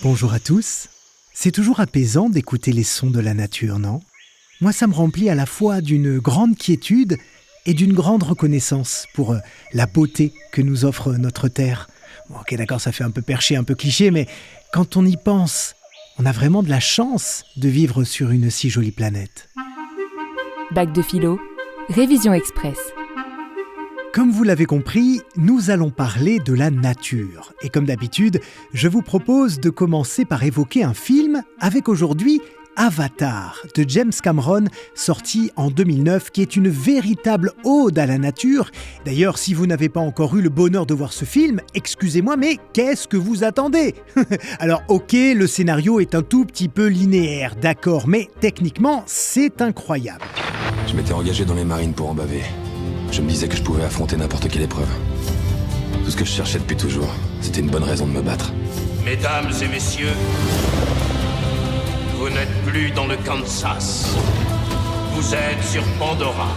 Bonjour à tous. C'est toujours apaisant d'écouter les sons de la nature, non ? Moi, ça me remplit à la fois d'une grande quiétude et d'une grande reconnaissance pour la beauté que nous offre notre Terre. Bon, ok, d'accord, ça fait un peu perché, un peu cliché, mais quand on y pense, on a vraiment de la chance de vivre sur une si jolie planète. Bac de philo, révision express. Comme vous l'avez compris, nous allons parler de la nature. Et comme d'habitude, je vous propose de commencer par évoquer un film avec aujourd'hui Avatar de James Cameron, sorti en 2009, qui est une véritable ode à la nature. D'ailleurs, si vous n'avez pas encore eu le bonheur de voir ce film, excusez-moi, mais qu'est-ce que vous attendez ? Alors ok, le scénario est un tout petit peu linéaire, d'accord, mais techniquement, c'est incroyable. Je m'étais engagé dans les marines pour en baver. Je me disais que je pouvais affronter n'importe quelle épreuve. Tout ce que je cherchais depuis toujours, c'était une bonne raison de me battre. Mesdames et messieurs, vous n'êtes plus dans le Kansas. Vous êtes sur Pandora.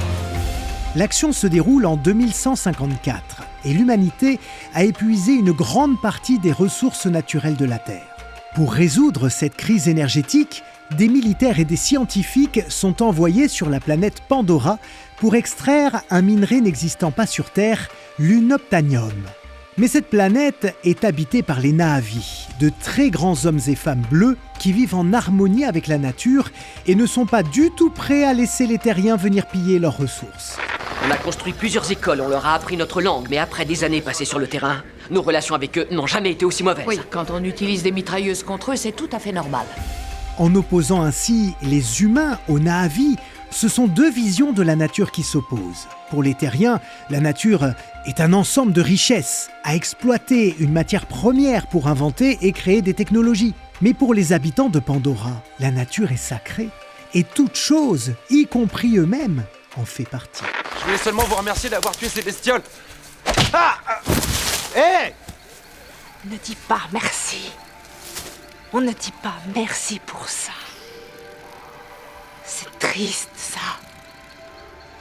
L'action se déroule en 2154 et l'humanité a épuisé une grande partie des ressources naturelles de la Terre. Pour résoudre cette crise énergétique, des militaires et des scientifiques sont envoyés sur la planète Pandora pour extraire un minerai n'existant pas sur Terre, l'unobtainium. Mais cette planète est habitée par les Na'vi, de très grands hommes et femmes bleus qui vivent en harmonie avec la nature et ne sont pas du tout prêts à laisser les terriens venir piller leurs ressources. On a construit plusieurs écoles, on leur a appris notre langue, mais après des années passées sur le terrain, nos relations avec eux n'ont jamais été aussi mauvaises. Oui, quand on utilise des mitrailleuses contre eux, c'est tout à fait normal. En opposant ainsi les humains aux Na'vi, ce sont deux visions de la nature qui s'opposent. Pour les terriens, la nature est un ensemble de richesses, à exploiter une matière première pour inventer et créer des technologies. Mais pour les habitants de Pandora, la nature est sacrée, et toute chose, y compris eux-mêmes, en fait partie. Je voulais seulement vous remercier d'avoir tué ces bestioles. Ne dis pas merci. On ne dit pas merci pour ça. C'est triste, ça.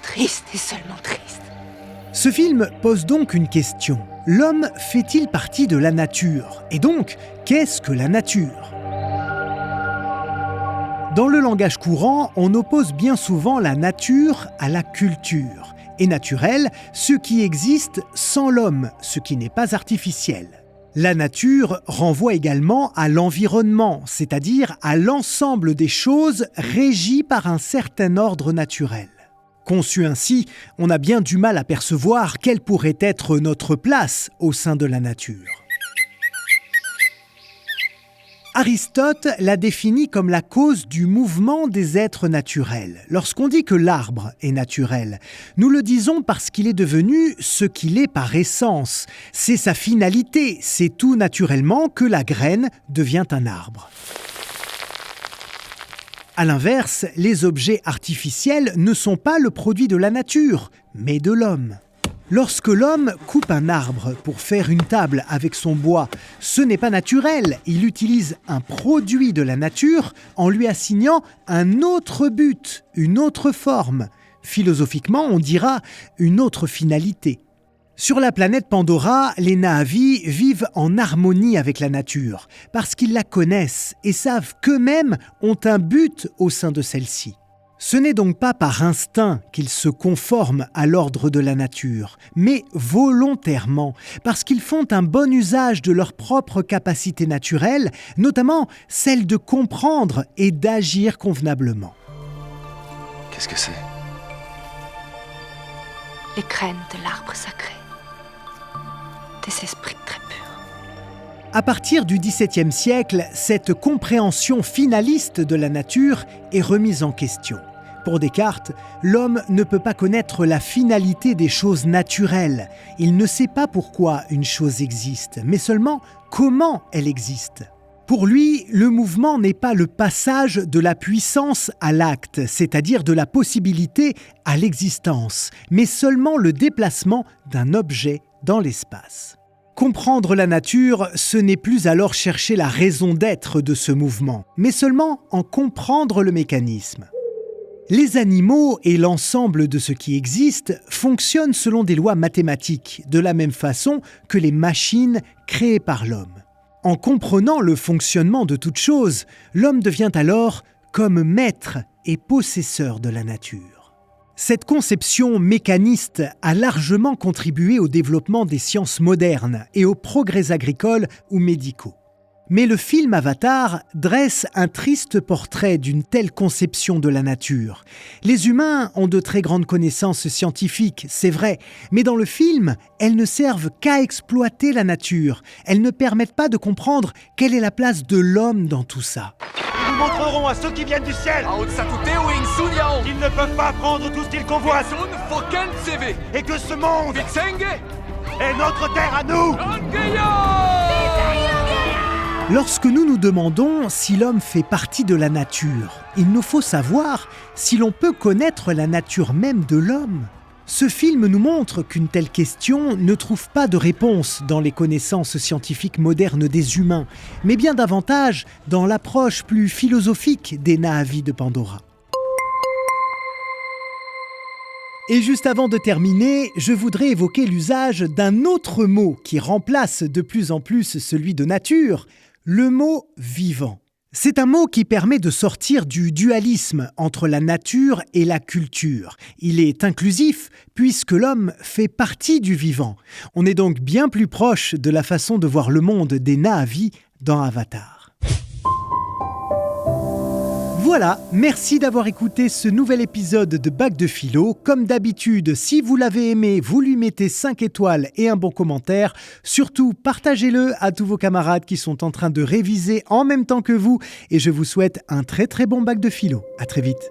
Triste et seulement triste. Ce film pose donc une question. L'homme fait-il partie de la nature ? Et donc, qu'est-ce que la nature ? Dans le langage courant, on oppose bien souvent la nature à la culture. Et naturel, ce qui existe sans l'homme, ce qui n'est pas artificiel. La nature renvoie également à l'environnement, c'est-à-dire à l'ensemble des choses régies par un certain ordre naturel. Conçu ainsi, on a bien du mal à percevoir quelle pourrait être notre place au sein de la nature. Aristote l'a défini comme la cause du mouvement des êtres naturels. Lorsqu'on dit que l'arbre est naturel, nous le disons parce qu'il est devenu ce qu'il est par essence. C'est sa finalité, c'est tout naturellement que la graine devient un arbre. À l'inverse, les objets artificiels ne sont pas le produit de la nature, mais de l'homme. Lorsque l'homme coupe un arbre pour faire une table avec son bois, ce n'est pas naturel, il utilise un produit de la nature en lui assignant un autre but, une autre forme. Philosophiquement, on dira une autre finalité. Sur la planète Pandora, les Na'vi vivent en harmonie avec la nature, parce qu'ils la connaissent et savent qu'eux-mêmes ont un but au sein de celle-ci. Ce n'est donc pas par instinct qu'ils se conforment à l'ordre de la nature, mais volontairement, parce qu'ils font un bon usage de leurs propres capacités naturelles, notamment celle de comprendre et d'agir convenablement. Qu'est-ce que c'est ? Les graines de l'arbre sacré. Des esprits très purs. À partir du XVIIe siècle, cette compréhension finaliste de la nature est remise en question. Pour Descartes, l'homme ne peut pas connaître la finalité des choses naturelles. Il ne sait pas pourquoi une chose existe, mais seulement comment elle existe. Pour lui, le mouvement n'est pas le passage de la puissance à l'acte, c'est-à-dire de la possibilité à l'existence, mais seulement le déplacement d'un objet dans l'espace. Comprendre la nature, ce n'est plus alors chercher la raison d'être de ce mouvement, mais seulement en comprendre le mécanisme. Les animaux et l'ensemble de ce qui existe fonctionnent selon des lois mathématiques, de la même façon que les machines créées par l'homme. En comprenant le fonctionnement de toute chose, l'homme devient alors comme maître et possesseur de la nature. Cette conception mécaniste a largement contribué au développement des sciences modernes et aux progrès agricoles ou médicaux. Mais le film Avatar dresse un triste portrait d'une telle conception de la nature. Les humains ont de très grandes connaissances scientifiques, c'est vrai, mais dans le film, elles ne servent qu'à exploiter la nature. Elles ne permettent pas de comprendre quelle est la place de l'homme dans tout ça. Nous montrerons à ceux qui viennent du ciel qu'ils ne peuvent pas prendre tout ce qu'ils convoitent et que ce monde est notre terre à nous. Lorsque nous nous demandons si l'homme fait partie de la nature, il nous faut savoir si l'on peut connaître la nature même de l'homme. Ce film nous montre qu'une telle question ne trouve pas de réponse dans les connaissances scientifiques modernes des humains, mais bien davantage dans l'approche plus philosophique des Na'vi de Pandora. Et juste avant de terminer, je voudrais évoquer l'usage d'un autre mot qui remplace de plus en plus celui de nature, le mot « vivant ». C'est un mot qui permet de sortir du dualisme entre la nature et la culture. Il est inclusif puisque l'homme fait partie du vivant. On est donc bien plus proche de la façon de voir le monde des Na'vi dans Avatar. Voilà, merci d'avoir écouté ce nouvel épisode de Bac de Philo. Comme d'habitude, si vous l'avez aimé, vous lui mettez 5 étoiles et un bon commentaire. Surtout, partagez-le à tous vos camarades qui sont en train de réviser en même temps que vous. Et je vous souhaite un très très bon Bac de Philo. À très vite.